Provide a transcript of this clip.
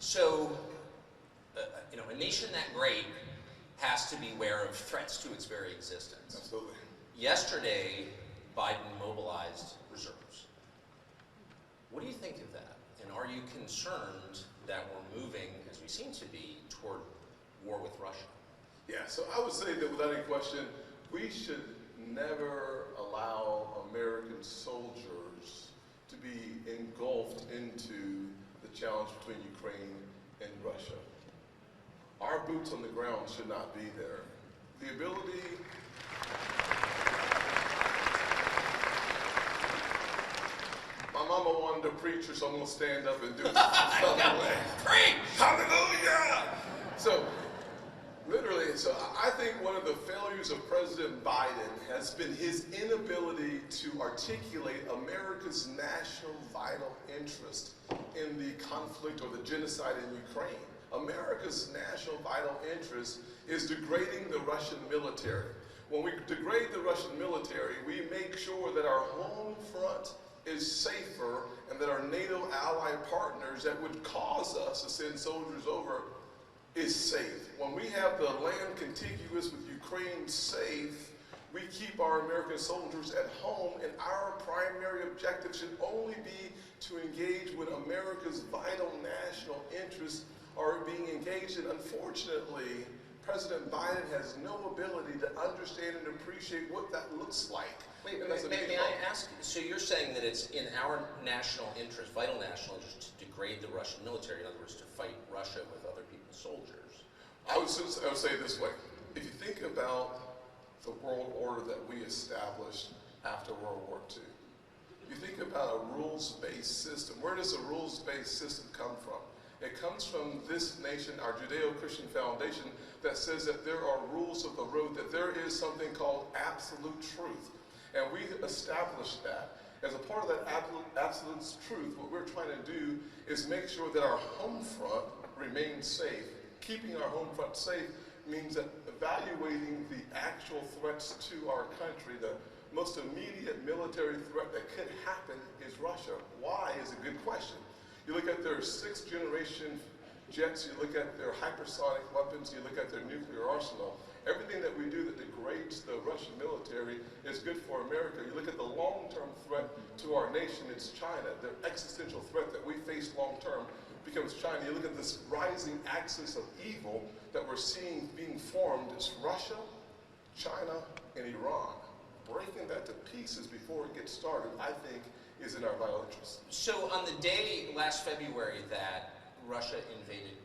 So, a nation that great has to be aware of threats to its very existence. Absolutely. Yesterday, Biden mobilized reserves. What do you think of that? And are you concerned that we're moving, as we seem to be, toward war with Russia? Yeah, so I would say that without any question, we should never allow American soldiers to be engulfed into the challenge between Ukraine and Russia. Our boots on the ground should not be there. The ability my mama wanted to preach her, so I'm going to stand up and do it some way. Preach! Hallelujah! So, literally, I think one of the failures of President Biden has been his inability to articulate America's national vital interest in the conflict or the genocide in Ukraine. America's national vital interest is degrading the Russian military. When we degrade the Russian military, we make sure that our home front is safer and that our NATO ally partners that would cause us to send soldiers over is safe. When we have the land contiguous with Ukraine safe, we keep our American soldiers at home, and our primary objective should only be to engage when America's vital national interests are being engaged in. Unfortunately, President Biden has no ability to understand and appreciate what that looks like. Wait, may I ask, so you're saying that it's in our national interest, vital national interest, to degrade the Russian military, in other words, to fight Russia with other people's soldiers? I would say it this way. If you think about the world order that we established after World War II, you think about a rules-based system. Where does a rules-based system come from? It comes from this nation, our Judeo-Christian foundation, that says that there are rules of the road, that there is something called absolute truth. And we established that. As a part of that absolute truth, what we're trying to do is make sure that our home front remains safe. Keeping our home front safe means that evaluating the actual threats to our country, the most immediate military threat that could happen is Russia. Why is a good question. You look at their 6th generation jets, you look at their hypersonic weapons, you look at their nuclear arsenal. Everything that we do that degrades the Russian military is good for America. You look at the long-term threat to our nation, it's China. The existential threat that we face long-term becomes China. You look at this rising axis of evil that we're seeing being formed. It's Russia, China, and Iran. Breaking that to pieces before it gets started, I think, is in our vital interest. So on the day last February that Russia invaded